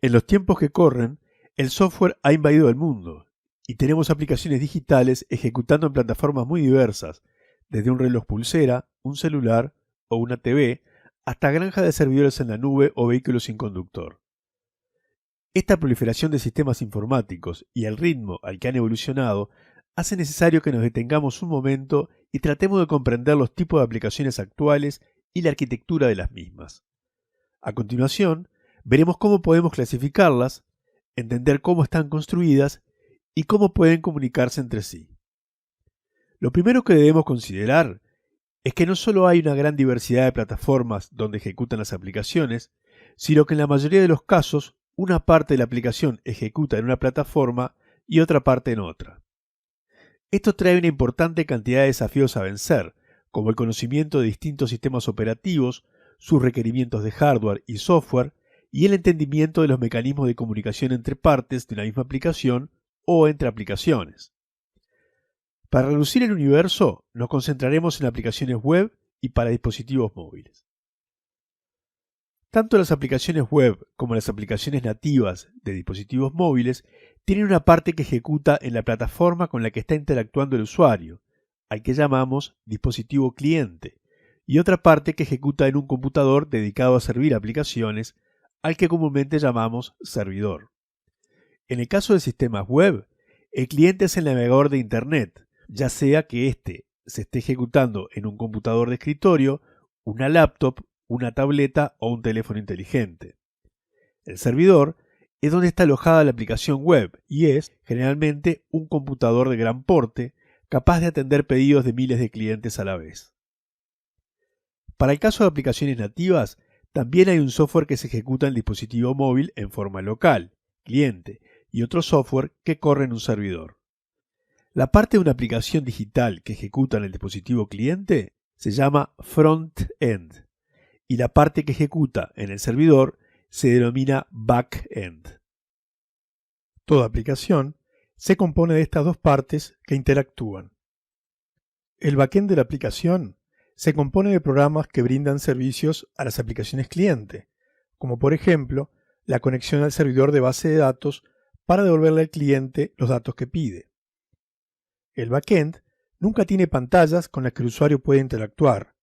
En los tiempos que corren, el software ha invadido el mundo y tenemos aplicaciones digitales ejecutando en plataformas muy diversas, desde un reloj pulsera, un celular o una TV, hasta granjas de servidores en la nube o vehículos sin conductor. Esta proliferación de sistemas informáticos y el ritmo al que han evolucionado hace necesario que nos detengamos un momento y tratemos de comprender los tipos de aplicaciones actuales y la arquitectura de las mismas. A continuación, veremos cómo podemos clasificarlas, entender cómo están construidas y cómo pueden comunicarse entre sí. Lo primero que debemos considerar es que no solo hay una gran diversidad de plataformas donde ejecutan las aplicaciones, sino que en la mayoría de los casos una parte de la aplicación ejecuta en una plataforma y otra parte en otra. Esto trae una importante cantidad de desafíos a vencer, como el conocimiento de distintos sistemas operativos, sus requerimientos de hardware y software, y el entendimiento de los mecanismos de comunicación entre partes de una misma aplicación o entre aplicaciones. Para reducir el universo, nos concentraremos en aplicaciones web y para dispositivos móviles. Tanto las aplicaciones web como las aplicaciones nativas de dispositivos móviles tienen una parte que ejecuta en la plataforma con la que está interactuando el usuario, al que llamamos dispositivo cliente, y otra parte que ejecuta en un computador dedicado a servir aplicaciones, al que comúnmente llamamos servidor. En el caso de sistemas web, el cliente es el navegador de Internet, ya sea que éste se esté ejecutando en un computador de escritorio, una laptop, una tableta o un teléfono inteligente. El servidor es donde está alojada la aplicación web y es, generalmente, un computador de gran porte, capaz de atender pedidos de miles de clientes a la vez. Para el caso de aplicaciones nativas, también hay un software que se ejecuta en el dispositivo móvil en forma local, cliente, y otro software que corre en un servidor. La parte de una aplicación digital que ejecuta en el dispositivo cliente se llama front-end y la parte que ejecuta en el servidor se denomina back-end. Toda aplicación se compone de estas dos partes que interactúan. El backend de la aplicación se compone de programas que brindan servicios a las aplicaciones cliente, como por ejemplo la conexión al servidor de base de datos para devolverle al cliente los datos que pide. El backend nunca tiene pantallas con las que el usuario puede interactuar.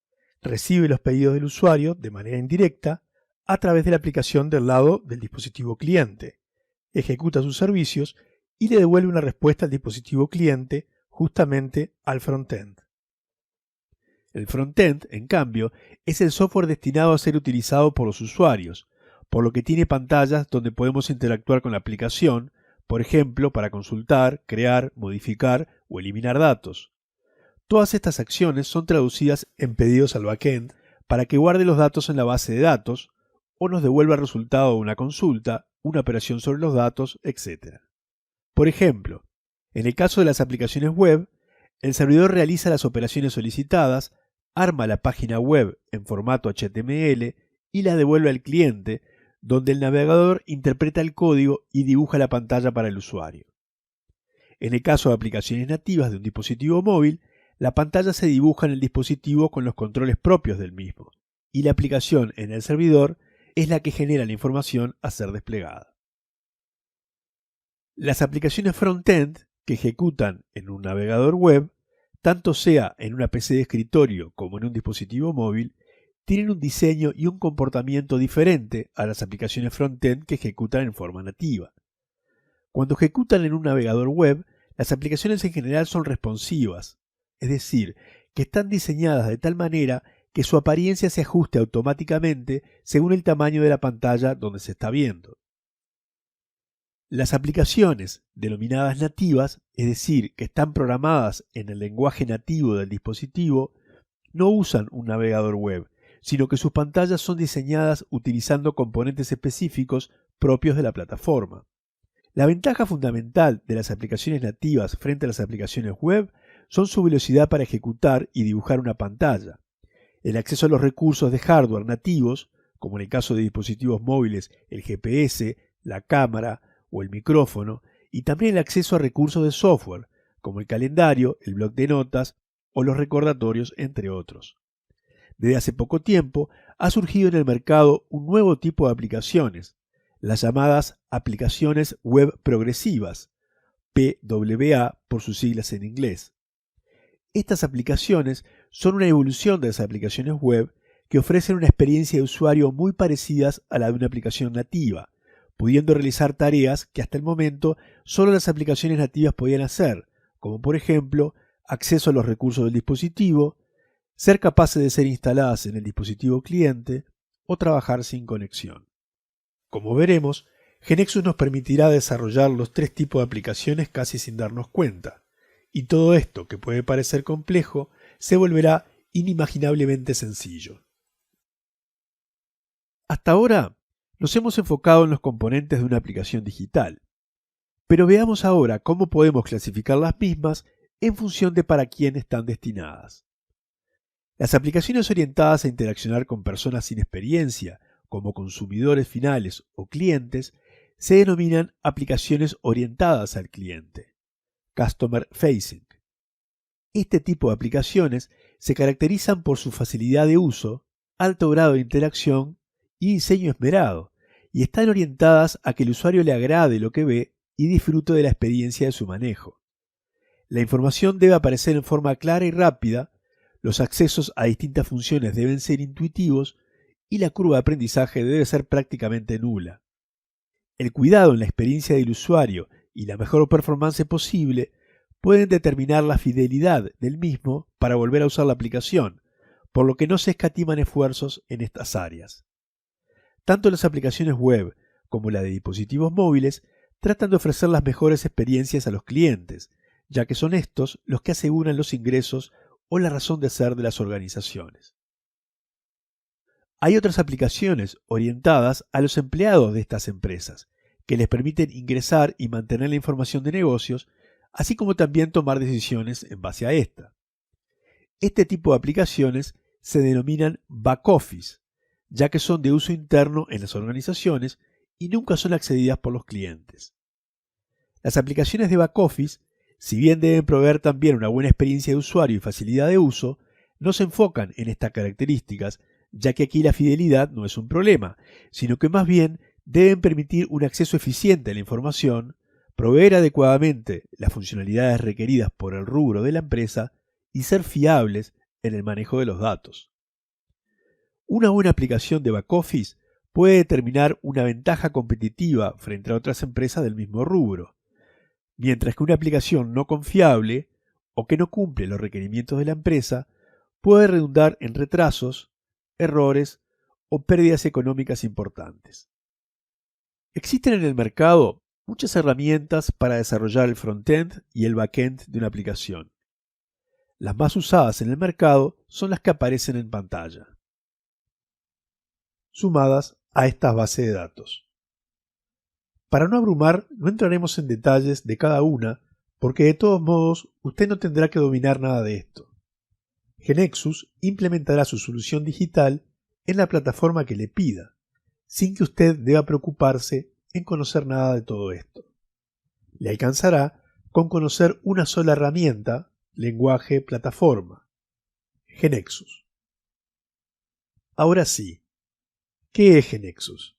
Recibe los pedidos del usuario de manera indirecta a través de la aplicación del lado del dispositivo cliente, ejecuta sus servicios y le devuelve una respuesta al dispositivo cliente, justamente al frontend. El frontend, en cambio, es el software destinado a ser utilizado por los usuarios, por lo que tiene pantallas donde podemos interactuar con la aplicación, por ejemplo, para consultar, crear, modificar o eliminar datos. Todas estas acciones son traducidas en pedidos al backend para que guarde los datos en la base de datos o nos devuelva el resultado de una consulta, una operación sobre los datos, etc. Por ejemplo, en el caso de las aplicaciones web, el servidor realiza las operaciones solicitadas, arma la página web en formato HTML y la devuelve al cliente, donde el navegador interpreta el código y dibuja la pantalla para el usuario. En el caso de aplicaciones nativas de un dispositivo móvil, la pantalla se dibuja en el dispositivo con los controles propios del mismo, y la aplicación en el servidor es la que genera la información a ser desplegada. Las aplicaciones front-end que ejecutan en un navegador web, tanto sea en una PC de escritorio como en un dispositivo móvil, tienen un diseño y un comportamiento diferente a las aplicaciones front-end que ejecutan en forma nativa. Cuando ejecutan en un navegador web, las aplicaciones en general son responsivas, es decir, que están diseñadas de tal manera que su apariencia se ajuste automáticamente según el tamaño de la pantalla donde se está viendo. Las aplicaciones denominadas nativas, es decir, que están programadas en el lenguaje nativo del dispositivo, no usan un navegador web, sino que sus pantallas son diseñadas utilizando componentes específicos propios de la plataforma. La ventaja fundamental de las aplicaciones nativas frente a las aplicaciones web son su velocidad para ejecutar y dibujar una pantalla, el acceso a los recursos de hardware nativos, como en el caso de dispositivos móviles el GPS, la cámara o el micrófono, y también el acceso a recursos de software, como el calendario, el bloc de notas o los recordatorios, entre otros. Desde hace poco tiempo ha surgido en el mercado un nuevo tipo de aplicaciones, las llamadas aplicaciones web progresivas, PWA por sus siglas en inglés. Estas aplicaciones son una evolución de las aplicaciones web que ofrecen una experiencia de usuario muy parecidas a la de una aplicación nativa, pudiendo realizar tareas que hasta el momento solo las aplicaciones nativas podían hacer, como por ejemplo acceso a los recursos del dispositivo, ser capaces de ser instaladas en el dispositivo cliente o trabajar sin conexión. Como veremos, GeneXus nos permitirá desarrollar los tres tipos de aplicaciones casi sin darnos cuenta, y todo esto, que puede parecer complejo, se volverá inimaginablemente sencillo. Hasta ahora nos hemos enfocado en los componentes de una aplicación digital, pero veamos ahora cómo podemos clasificar las mismas en función de para quién están destinadas. Las aplicaciones orientadas a interaccionar con personas sin experiencia, como consumidores finales o clientes, se denominan aplicaciones orientadas al cliente, Customer Facing. Este tipo de aplicaciones se caracterizan por su facilidad de uso, alto grado de interacción y diseño esmerado, y están orientadas a que el usuario le agrade lo que ve y disfrute de la experiencia de su manejo. La información debe aparecer en forma clara y rápida, los accesos a distintas funciones deben ser intuitivos y la curva de aprendizaje debe ser prácticamente nula. El cuidado en la experiencia del usuario y la mejor performance posible pueden determinar la fidelidad del mismo para volver a usar la aplicación, por lo que no se escatiman esfuerzos en estas áreas. Tanto las aplicaciones web como la de dispositivos móviles tratan de ofrecer las mejores experiencias a los clientes, ya que son estos los que aseguran los ingresos o la razón de ser de las organizaciones. Hay otras aplicaciones orientadas a los empleados de estas empresas, que les permiten ingresar y mantener la información de negocios, así como también tomar decisiones en base a esta. Este tipo de aplicaciones se denominan back office, ya que son de uso interno en las organizaciones y nunca son accedidas por los clientes. Las aplicaciones de back office, si bien deben proveer también una buena experiencia de usuario y facilidad de uso, no se enfocan en estas características, ya que aquí la fidelidad no es un problema, sino que más bien deben permitir un acceso eficiente a la información, proveer adecuadamente las funcionalidades requeridas por el rubro de la empresa y ser fiables en el manejo de los datos. Una buena aplicación de back office puede determinar una ventaja competitiva frente a otras empresas del mismo rubro, mientras que una aplicación no confiable o que no cumple los requerimientos de la empresa puede redundar en retrasos, errores o pérdidas económicas importantes. Existen en el mercado muchas herramientas para desarrollar el frontend y el backend de una aplicación. Las más usadas en el mercado son las que aparecen en pantalla, sumadas a estas bases de datos. Para no abrumar, no entraremos en detalles de cada una, porque de todos modos usted no tendrá que dominar nada de esto. GeneXus implementará su solución digital en la plataforma que le pida, sin que usted deba preocuparse en conocer nada de todo esto. Le alcanzará con conocer una sola herramienta, lenguaje, plataforma: GeneXus. Ahora sí, ¿qué es GeneXus?